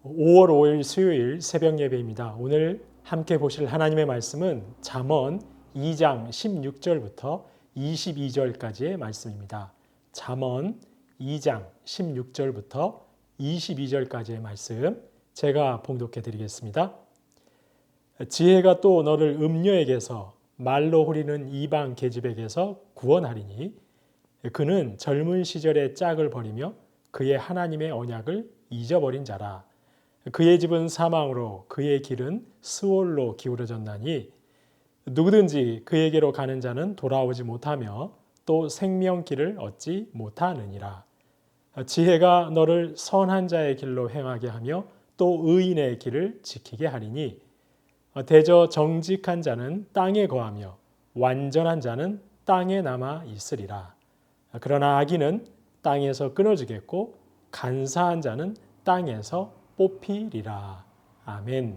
5월 5일 수요일 새벽 예배입니다. 오늘 함께 보실 하나님의 말씀은 잠언 2장 16절부터 22절까지의 말씀입니다. 잠언 2장 16절부터 22절까지의 말씀 제가 봉독해 드리겠습니다. 지혜가 또 너를 음녀에게서 말로 후리는 이방 계집에게서 구원하리니 그는 젊은 시절의 짝을 버리며 그의 하나님의 언약을 잊어버린 자라. 그의 집은 사망으로 그의 길은 스올로 기울어졌나니 누구든지 그에게로 가는 자는 돌아오지 못하며 또 생명길을 얻지 못하느니라. 지혜가 너를 선한 자의 길로 행하게 하며 또 의인의 길을 지키게 하리니 대저 정직한 자는 땅에 거하며 완전한 자는 땅에 남아 있으리라. 그러나 악인은 땅에서 끊어지겠고 간사한 자는 땅에서 뽑히리라. 아멘.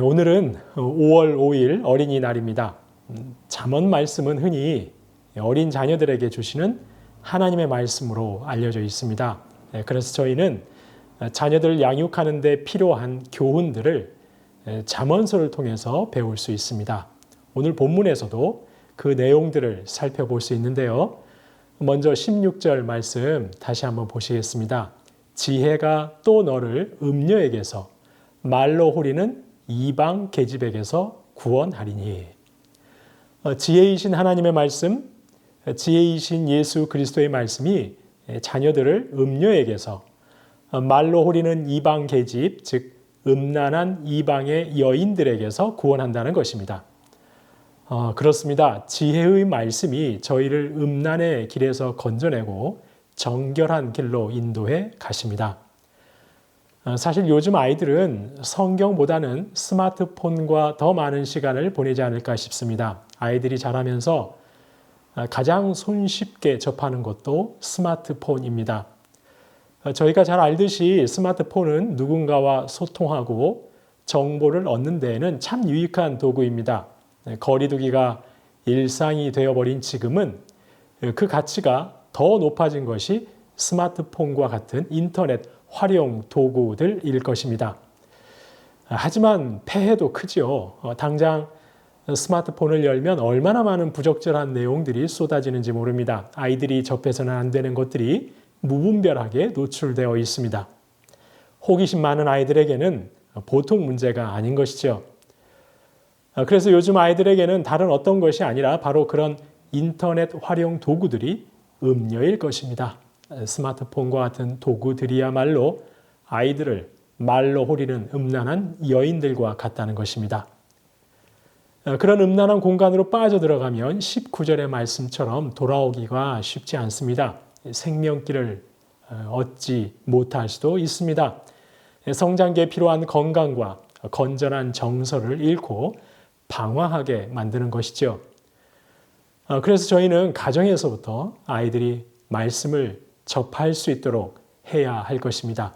오늘은 5월 5일 어린이날입니다. 잠언 말씀은 흔히 어린 자녀들에게 주시는 하나님의 말씀으로 알려져 있습니다. 그래서 저희는 자녀들을 양육하는 데 필요한 교훈들을 잠언서를 통해서 배울 수 있습니다. 오늘 본문에서도 그 내용들을 살펴볼 수 있는데요. 먼저 16절 말씀 다시 한번 보시겠습니다. 지혜가 또 너를 음녀에게서 말로 후리는 이방 계집에게서 구원하리니. 지혜이신 하나님의 말씀, 지혜이신 예수 그리스도의 말씀이 자녀들을 음녀에게서 말로 후리는 이방 계집, 즉 음란한 이방의 여인들에게서 구원한다는 것입니다. 그렇습니다. 지혜의 말씀이 저희를 음란의 길에서 건져내고 정결한 길로 인도해 가십니다. 사실 요즘 아이들은 성경보다는 스마트폰과 더 많은 시간을 보내지 않을까 싶습니다. 아이들이 자라면서 가장 손쉽게 접하는 것도 스마트폰입니다. 저희가 잘 알듯이 스마트폰은 누군가와 소통하고 정보를 얻는 데에는 참 유익한 도구입니다. 거리두기가 일상이 되어버린 지금은 그 가치가 더 높아진 것이 스마트폰과 같은 인터넷 활용 도구들일 것입니다. 하지만 폐해도 크죠. 당장 스마트폰을 열면 얼마나 많은 부적절한 내용들이 쏟아지는지 모릅니다. 아이들이 접해서는 안 되는 것들이 무분별하게 노출되어 있습니다. 호기심 많은 아이들에게는 보통 문제가 아닌 것이죠. 그래서 요즘 아이들에게는 다른 어떤 것이 아니라 바로 그런 인터넷 활용 도구들이 음녀일 것입니다. 스마트폰과 같은 도구들이야말로 아이들을 말로 후리는 음란한 여인들과 같다는 것입니다. 그런 음란한 공간으로 빠져들어가면 19절의 말씀처럼 돌아오기가 쉽지 않습니다. 생명길을 얻지 못할 수도 있습니다. 성장기에 필요한 건강과 건전한 정서를 잃고 방황하게 만드는 것이죠. 그래서 저희는 가정에서부터 아이들이 말씀을 접할 수 있도록 해야 할 것입니다.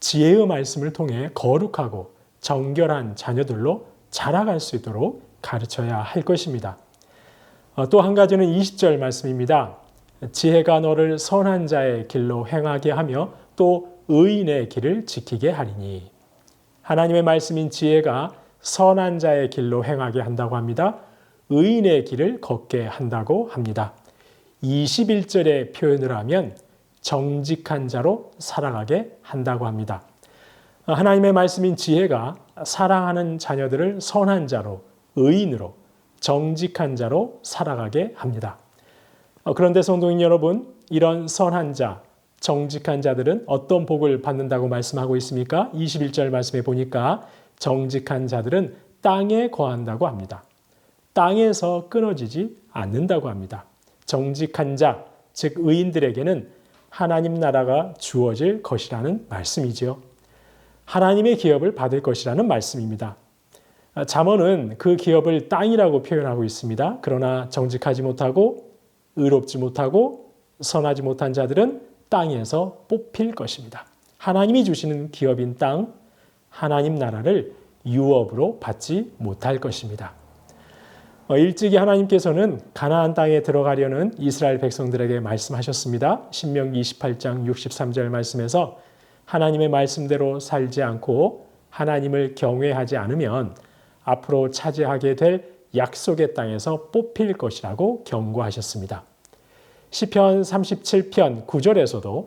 지혜의 말씀을 통해 거룩하고 정결한 자녀들로 자라갈 수 있도록 가르쳐야 할 것입니다. 또 한 가지는 20절 말씀입니다. 지혜가 너를 선한 자의 길로 행하게 하며 또 의인의 길을 지키게 하리니. 하나님의 말씀인 지혜가 선한 자의 길로 행하게 한다고 합니다. 의인의 길을 걷게 한다고 합니다. 21절의 표현을 하면 정직한 자로 살아가게 한다고 합니다. 하나님의 말씀인 지혜가 사랑하는 자녀들을 선한 자로, 의인으로, 정직한 자로 살아가게 합니다. 그런데 성도인 여러분, 이런 선한 자, 정직한 자들은 어떤 복을 받는다고 말씀하고 있습니까? 21절 말씀에 보니까 정직한 자들은 땅에 거한다고 합니다. 땅에서 끊어지지 않는다고 합니다. 정직한 자, 즉 의인들에게는 하나님 나라가 주어질 것이라는 말씀이지요. 하나님의 기업을 받을 것이라는 말씀입니다. 잠언은 그 기업을 땅이라고 표현하고 있습니다. 그러나 정직하지 못하고 의롭지 못하고 선하지 못한 자들은 땅에서 뽑힐 것입니다. 하나님이 주시는 기업인 땅, 하나님 나라를 유업으로 받지 못할 것입니다. 일찍이 하나님께서는 가나안 땅에 들어가려는 이스라엘 백성들에게 말씀하셨습니다. 신명기 28장 63절 말씀에서 하나님의 말씀대로 살지 않고 하나님을 경외하지 않으면 앞으로 차지하게 될 약속의 땅에서 뽑힐 것이라고 경고하셨습니다. 시편 37편 9절에서도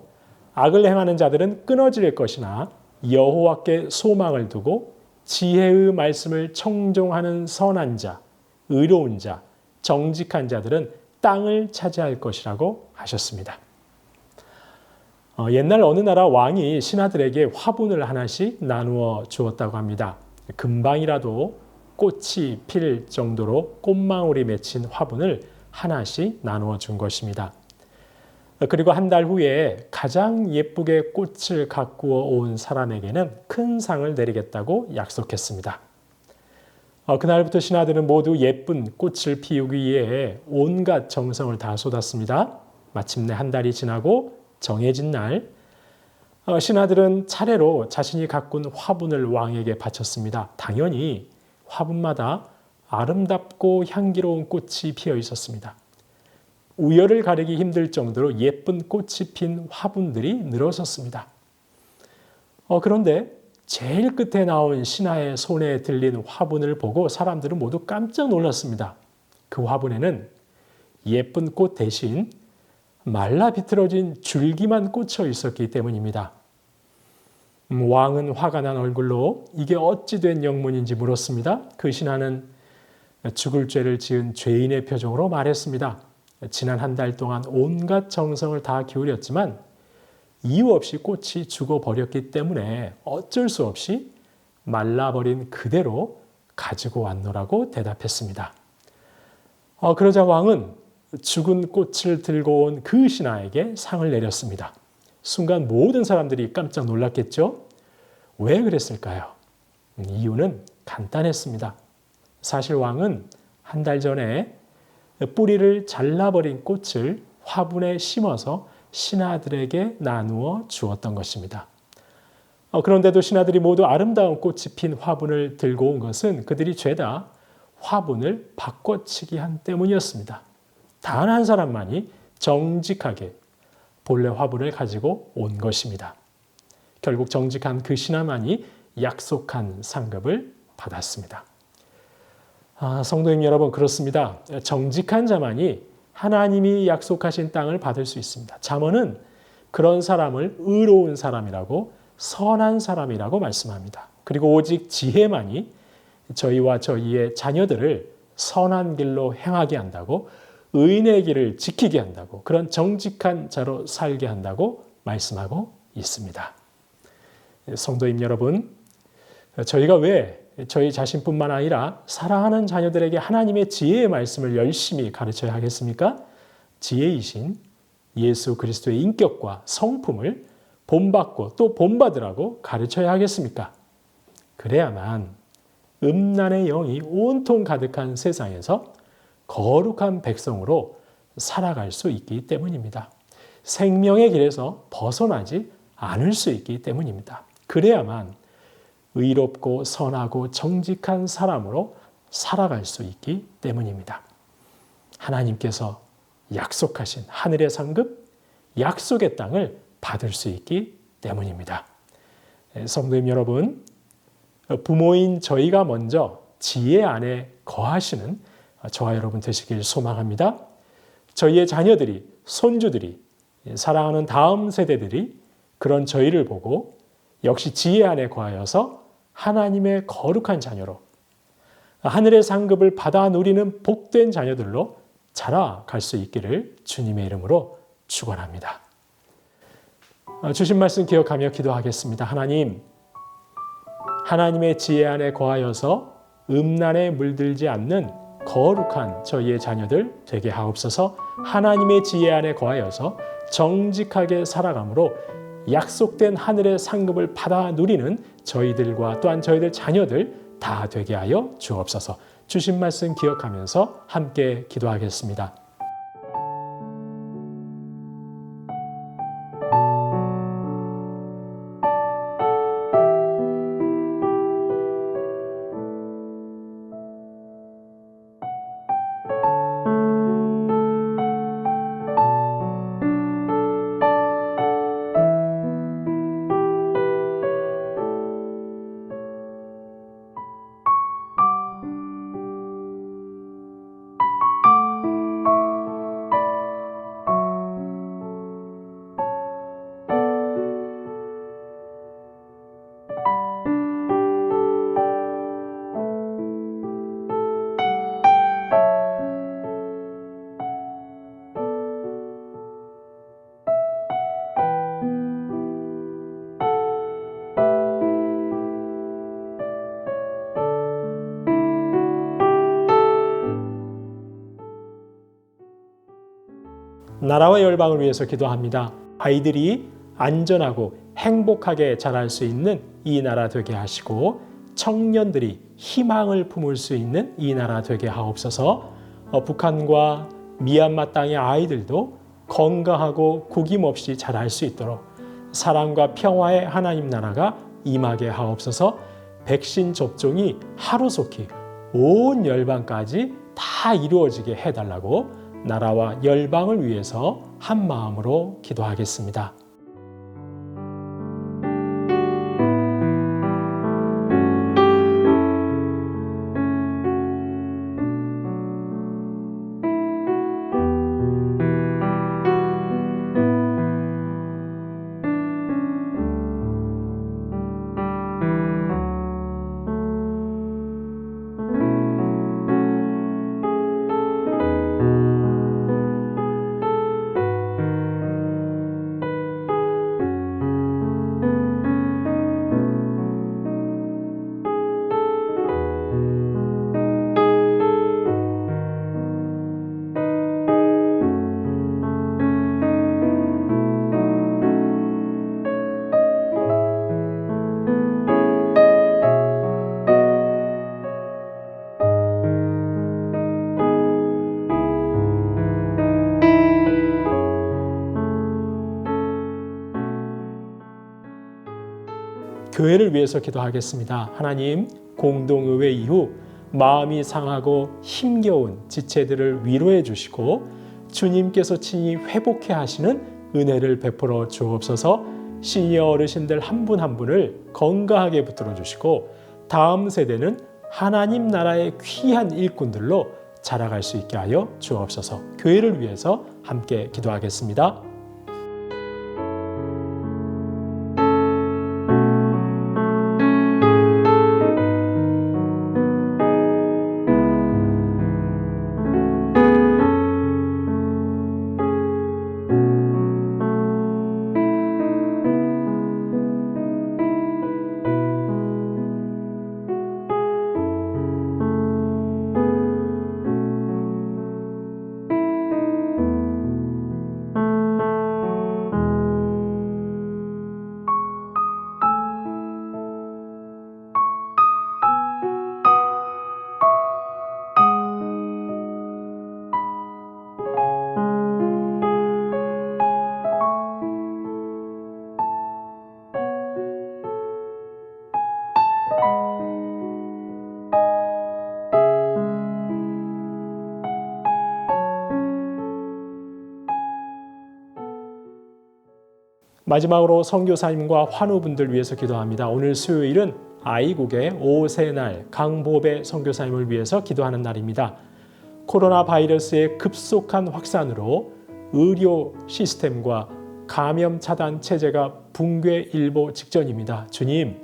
악을 행하는 자들은 끊어질 것이나 여호와께 소망을 두고 지혜의 말씀을 청종하는 선한 자, 의로운 자, 정직한 자들은 땅을 차지할 것이라고 하셨습니다. 옛날 어느 나라 왕이 신하들에게 화분을 하나씩 나누어 주었다고 합니다. 금방이라도 꽃이 필 정도로 꽃망울이 맺힌 화분을 하나씩 나누어 준 것입니다. 그리고 한 달 후에 가장 예쁘게 꽃을 가꾸어 온 사람에게는 큰 상을 내리겠다고 약속했습니다. 그날부터 신하들은 모두 예쁜 꽃을 피우기 위해 온갖 정성을 다 쏟았습니다. 마침내 한 달이 지나고 정해진 날, 신하들은 차례로 자신이 가꾼 화분을 왕에게 바쳤습니다. 당연히 화분마다 아름답고 향기로운 꽃이 피어 있었습니다. 우열을 가리기 힘들 정도로 예쁜 꽃이 핀 화분들이 늘어섰습니다. 그런데 제일 끝에 나온 신하의 손에 들린 화분을 보고 사람들은 모두 깜짝 놀랐습니다. 그 화분에는 예쁜 꽃 대신 말라 비틀어진 줄기만 꽂혀 있었기 때문입니다. 왕은 화가 난 얼굴로 이게 어찌 된 영문인지 물었습니다. 그 신하는 죽을 죄를 지은 죄인의 표정으로 말했습니다. 지난 한 달 동안 온갖 정성을 다 기울였지만 이유 없이 꽃이 죽어버렸기 때문에 어쩔 수 없이 말라버린 그대로 가지고 왔노라고 대답했습니다. 그러자 왕은 죽은 꽃을 들고 온 그 신하에게 상을 내렸습니다. 순간 모든 사람들이 깜짝 놀랐겠죠? 왜 그랬을까요? 이유는 간단했습니다. 사실 왕은 한 달 전에 뿌리를 잘라버린 꽃을 화분에 심어서 신하들에게 나누어 주었던 것입니다. 그런데도 신하들이 모두 아름다운 꽃이 핀 화분을 들고 온 것은 그들이 죄다 화분을 바꿔치기 한 때문이었습니다. 단 한 사람만이 정직하게 본래 화분을 가지고 온 것입니다. 결국 정직한 그 신하만이 약속한 상급을 받았습니다. 성도님 여러분, 그렇습니다. 정직한 자만이 하나님이 약속하신 땅을 받을 수 있습니다. 잠언은 그런 사람을 의로운 사람이라고 선한 사람이라고 말씀합니다. 그리고 오직 지혜만이 저희와 저희의 자녀들을 선한 길로 행하게 한다고, 의인의 길을 지키게 한다고, 그런 정직한 자로 살게 한다고 말씀하고 있습니다. 성도님 여러분, 저희가 왜 저희 자신뿐만 아니라 사랑하는 자녀들에게 하나님의 지혜의 말씀을 열심히 가르쳐야 하겠습니까? 지혜이신 예수 그리스도의 인격과 성품을 본받고 또 본받으라고 가르쳐야 하겠습니까? 그래야만 음란의 영이 온통 가득한 세상에서 거룩한 백성으로 살아갈 수 있기 때문입니다. 생명의 길에서 벗어나지 않을 수 있기 때문입니다. 그래야만 의롭고 선하고 정직한 사람으로 살아갈 수 있기 때문입니다. 하나님께서 약속하신 하늘의 상급, 약속의 땅을 받을 수 있기 때문입니다. 성도님 여러분, 부모인 저희가 먼저 지혜 안에 거하시는 저와 여러분 되시길 소망합니다. 저희의 자녀들이, 손주들이, 사랑하는 다음 세대들이 그런 저희를 보고 역시 지혜 안에 거하여서 하나님의 거룩한 자녀로, 하늘의 상급을 받아 누리는 복된 자녀들로 자라갈 수 있기를 주님의 이름으로 축원합니다. 주신 말씀 기억하며 기도하겠습니다. 하나님, 하나님의 지혜 안에 거하여서 음란에 물들지 않는 거룩한 저희의 자녀들 되게 하옵소서. 하나님의 지혜 안에 거하여서 정직하게 살아감으로 약속된 하늘의 상급을 받아 누리는 저희들과 또한 저희들 자녀들 다 되게 하여 주옵소서. 주신 말씀 기억하면서 함께 기도하겠습니다. 나라와 열방을 위해서 기도합니다. 아이들이 안전하고 행복하게 자랄 수 있는 이 나라 되게 하시고 청년들이 희망을 품을 수 있는 이 나라 되게 하옵소서. 북한과 미얀마 땅의 아이들도 건강하고 구김없이 자랄 수 있도록 사랑과 평화의 하나님 나라가 임하게 하옵소서. 백신 접종이 하루속히 온 열방까지 다 이루어지게 해달라고 나라와 열방을 위해서 한 마음으로 기도하겠습니다. 교회를 위해서 기도하겠습니다. 하나님, 공동의회 이후 마음이 상하고 힘겨운 지체들을 위로해 주시고 주님께서 친히 회복해 하시는 은혜를 베풀어 주옵소서. 시니어 어르신들 한 분 한 분을 건강하게 붙들어 주시고 다음 세대는 하나님 나라의 귀한 일꾼들로 자라갈 수 있게 하여 주옵소서. 교회를 위해서 함께 기도하겠습니다. 마지막으로 선교사님과 환우분들 위해서 기도합니다. 오늘 수요일은 아이국의 오세날 강보배 선교사님을 위해서 기도하는 날입니다. 코로나 바이러스의 급속한 확산으로 의료 시스템과 감염 차단 체제가 붕괴 일보 직전입니다. 주님,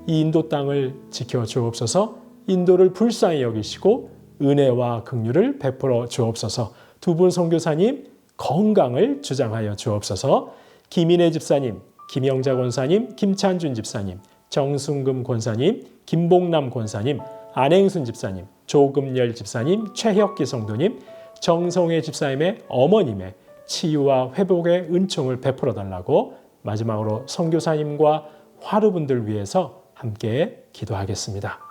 이 인도 땅을 지켜 주옵소서. 인도를 불쌍히 여기시고 은혜와 긍휼을 베풀어 주옵소서. 두 분 선교사님 건강을 주장하여 주옵소서. 김인혜 집사님, 김영자 권사님, 김찬준 집사님, 정순금 권사님, 김봉남 권사님, 안행순 집사님, 조금열 집사님, 최혁기 성도님, 정성혜 집사님의 어머님의 치유와 회복의 은총을 베풀어 달라고 마지막으로 선교사님과 화르분들 위해서 함께 기도하겠습니다.